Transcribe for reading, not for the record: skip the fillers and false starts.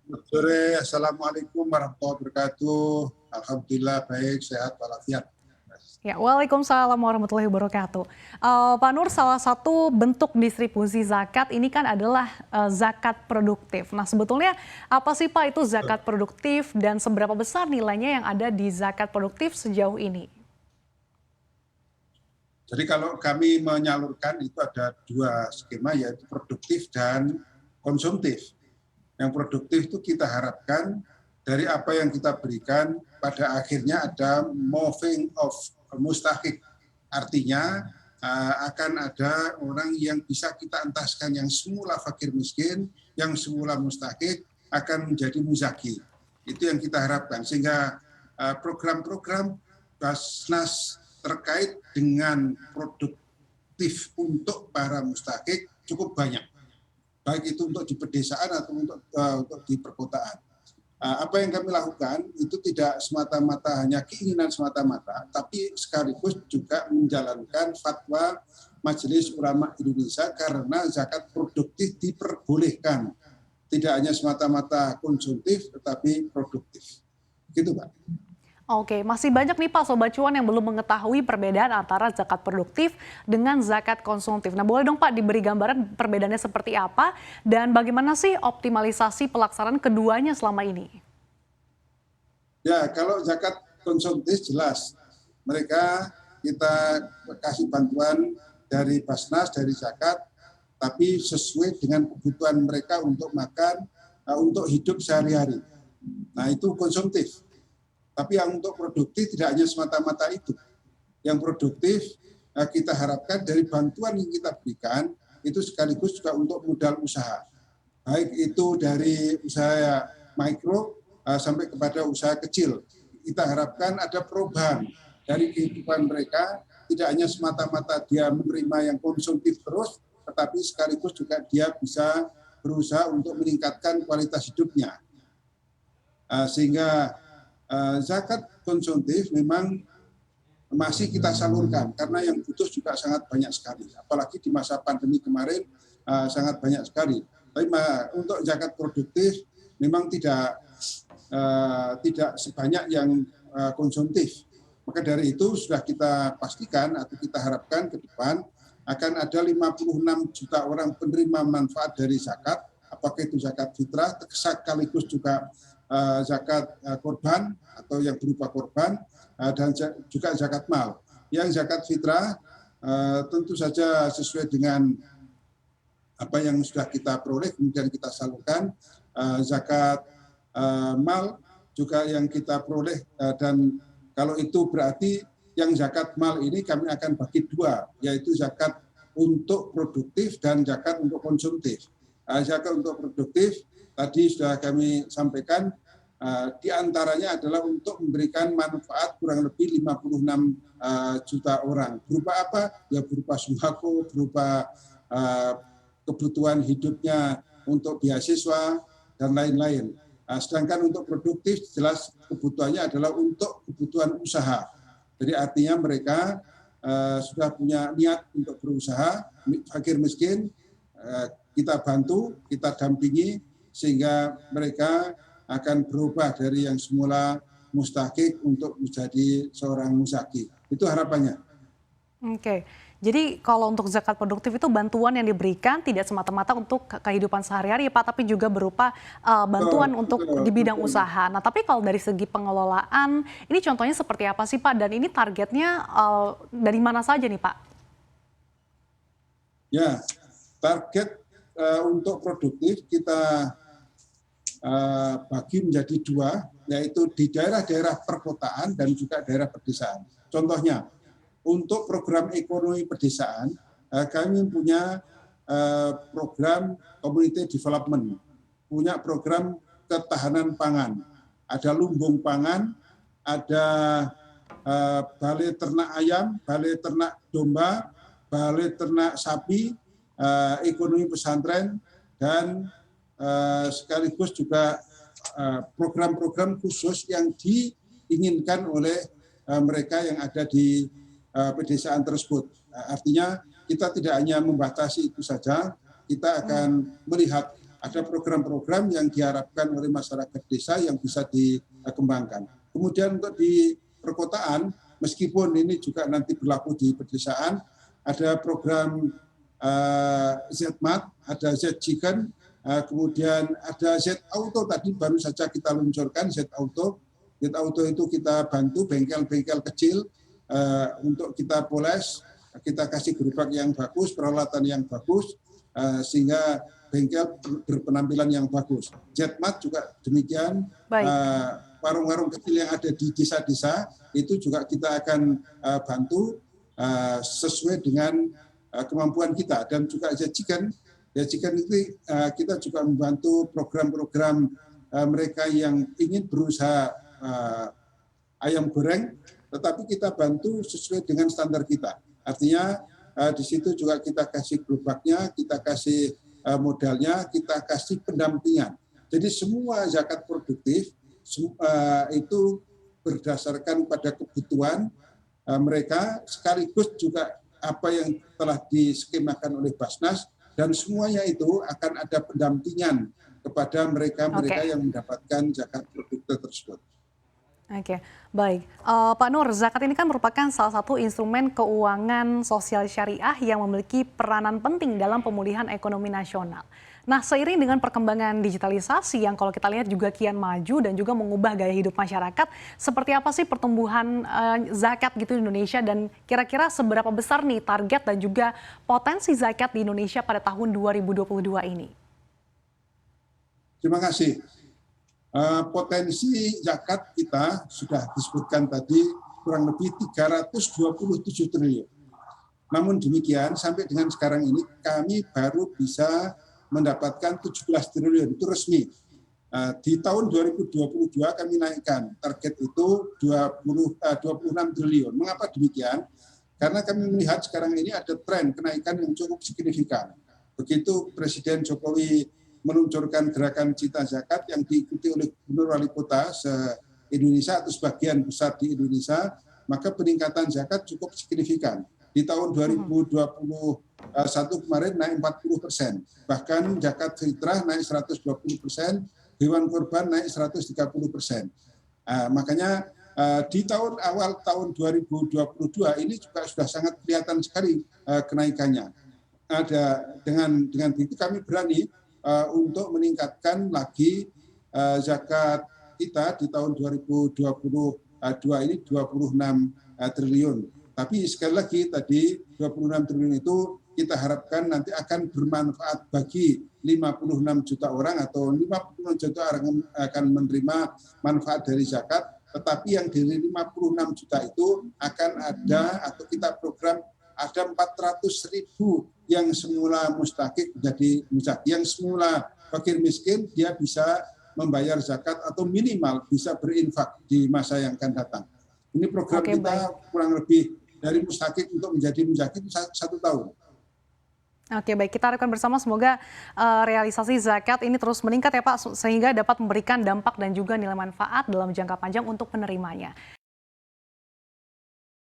Selamat sore, Assalamualaikum warahmatullahi wabarakatuh. Alhamdulillah baik, sehat walafiat. Ya, Waalaikumsalam warahmatullahi wabarakatuh. Pak Nur, salah satu bentuk distribusi zakat ini kan adalah zakat produktif. Nah, sebetulnya apa sih Pak itu zakat produktif dan seberapa besar nilainya yang ada di zakat produktif sejauh ini? Jadi kalau kami menyalurkan itu ada dua skema, yaitu produktif dan konsumtif. Yang produktif itu kita harapkan dari apa yang kita berikan pada akhirnya ada moving of mustahik. Artinya akan ada orang yang bisa kita entaskan yang semula fakir miskin, yang semula mustahik akan menjadi muzaki. Itu yang kita harapkan sehingga program-program Basnas terkait dengan produktif untuk para mustahik cukup banyak, baik itu untuk di pedesaan atau untuk di perkotaan. Apa yang kami lakukan itu tidak semata-mata hanya keinginan semata-mata, tapi sekaligus juga menjalankan fatwa Majelis Ulama Indonesia karena zakat produktif diperbolehkan. Tidak hanya semata-mata konsumtif, tetapi produktif. Gitu, Pak. Oke, masih banyak nih Pak Sobat Cuan yang belum mengetahui perbedaan antara zakat produktif dengan zakat konsumtif. Nah, boleh dong Pak diberi gambaran perbedaannya seperti apa dan bagaimana sih optimalisasi pelaksanaan keduanya selama ini? Ya, kalau zakat konsumtif jelas mereka kita kasih bantuan dari Basnas, dari zakat, tapi sesuai dengan kebutuhan mereka untuk makan, untuk hidup sehari-hari. Nah, itu konsumtif. Tapi yang untuk produktif tidak hanya semata-mata itu. Yang produktif kita harapkan dari bantuan yang kita berikan itu sekaligus juga untuk modal usaha. Baik itu dari usaha mikro sampai kepada usaha kecil. Kita harapkan ada perubahan dari kehidupan mereka, tidak hanya semata-mata dia menerima yang konsumtif terus, tetapi sekaligus juga dia bisa berusaha untuk meningkatkan kualitas hidupnya. Sehingga zakat konsumtif memang masih kita salurkan karena yang butuh juga sangat banyak sekali. Apalagi di masa pandemi kemarin sangat banyak sekali. Tapi untuk zakat produktif memang tidak sebanyak yang konsumtif. Maka dari itu sudah kita pastikan atau kita harapkan ke depan akan ada 56 juta orang penerima manfaat dari zakat, apakah itu zakat fitrah, sekaligus juga zakat korban atau yang berupa korban, dan juga zakat mal. Yang zakat fitrah tentu saja sesuai dengan apa yang sudah kita peroleh, kemudian kita salurkan. Zakat mal juga yang kita peroleh, dan kalau itu berarti yang zakat mal ini kami akan bagi dua, yaitu zakat untuk produktif dan zakat untuk konsumtif. Zakat untuk produktif tadi sudah kami sampaikan, di antaranya adalah untuk memberikan manfaat kurang lebih 56 juta orang. Berupa apa? Ya berupa sembako, berupa kebutuhan hidupnya untuk beasiswa, dan lain-lain. Sedangkan untuk produktif jelas kebutuhannya adalah untuk kebutuhan usaha. Jadi artinya mereka sudah punya niat untuk berusaha, fakir miskin, kita bantu, kita dampingi sehingga mereka akan berubah dari yang semula mustahik untuk menjadi seorang muzaki. Itu harapannya. Oke, jadi kalau untuk zakat produktif itu bantuan yang diberikan tidak semata-mata untuk kehidupan sehari-hari ya Pak, tapi juga berupa bantuan untuk di bidang usaha. Nah, tapi kalau dari segi pengelolaan, ini contohnya seperti apa sih Pak? Dan ini targetnya dari mana saja nih Pak? Ya, target untuk produktif kita bagi menjadi dua, yaitu di daerah-daerah perkotaan dan juga daerah pedesaan. Contohnya, untuk program ekonomi pedesaan, kami punya program community development, punya program ketahanan pangan, ada lumbung pangan, ada balai ternak ayam, balai ternak domba, balai ternak sapi, ekonomi pesantren, dan sekaligus juga program-program khusus yang diinginkan oleh mereka yang ada di pedesaan tersebut. Artinya kita tidak hanya membatasi itu saja, kita akan melihat ada program-program yang diharapkan oleh masyarakat desa yang bisa dikembangkan. Kemudian untuk di perkotaan, meskipun ini juga nanti berlaku di pedesaan, ada program ZMAT, ada Z-Chicken, kemudian ada Z-Auto tadi baru saja kita luncurkan Z-Auto. Z-Auto itu kita bantu bengkel-bengkel kecil untuk kita poles, kita kasih gerobak yang bagus, peralatan yang bagus, sehingga bengkel berpenampilan yang bagus. ZMAT juga demikian, warung-warung kecil yang ada di desa-desa itu juga kita akan bantu sesuai dengan kemampuan kita. Dan juga Z-Chicken itu kita juga membantu program-program mereka yang ingin berusaha ayam goreng, tetapi kita bantu sesuai dengan standar kita. Artinya di situ juga kita kasih gerobaknya, kita kasih modalnya, kita kasih pendampingan. Jadi semua zakat produktif itu berdasarkan pada kebutuhan mereka, sekaligus juga apa yang telah diskemakan oleh Basnas, dan semuanya itu akan ada pendampingan kepada mereka-mereka yang mendapatkan zakat produktif tersebut. Oke, baik. Pak Nur, zakat ini kan merupakan salah satu instrumen keuangan sosial syariah yang memiliki peranan penting dalam pemulihan ekonomi nasional. Nah, seiring dengan perkembangan digitalisasi yang kalau kita lihat juga kian maju dan juga mengubah gaya hidup masyarakat, seperti apa sih pertumbuhan zakat gitu di Indonesia, dan kira-kira seberapa besar nih target dan juga potensi zakat di Indonesia pada tahun 2022 ini? Terima kasih. Potensi zakat kita sudah disebutkan tadi kurang lebih 327 triliun. Namun demikian sampai dengan sekarang ini kami baru bisa mendapatkan 17 triliun, itu resmi. Di tahun 2022 kami naikkan target itu 26 triliun. Mengapa demikian? Karena kami melihat sekarang ini ada tren kenaikan yang cukup signifikan. Begitu Presiden Jokowi meluncurkan gerakan Cita Zakat yang diikuti oleh gubernur wali kota se-Indonesia atau sebagian besar di Indonesia, maka peningkatan zakat cukup signifikan. Di tahun 2021 kemarin naik 40%, bahkan zakat fitrah naik 120%, hewan kurban naik 130%. Makanya di awal tahun 2022 ini juga sudah sangat kelihatan sekali kenaikannya. Dengan itu kami berani untuk meningkatkan lagi zakat kita di tahun 2022 ini 26 triliun. Tapi sekali lagi tadi 26 triliun itu kita harapkan nanti akan bermanfaat bagi 56 juta orang, atau 56 juta orang akan menerima manfaat dari zakat, tetapi yang dari 56 juta itu akan ada, atau kita program ada 400.000 yang semula mustahik menjadi muzaki, yang semula fakir miskin dia bisa membayar zakat atau minimal bisa berinfak di masa yang akan datang. Ini program kita kurang lebih dari mustahik untuk menjadi muzaki 1 tahun. Oke, baik, kita harapkan bersama semoga realisasi zakat ini terus meningkat ya Pak, sehingga dapat memberikan dampak dan juga nilai manfaat dalam jangka panjang untuk penerimanya.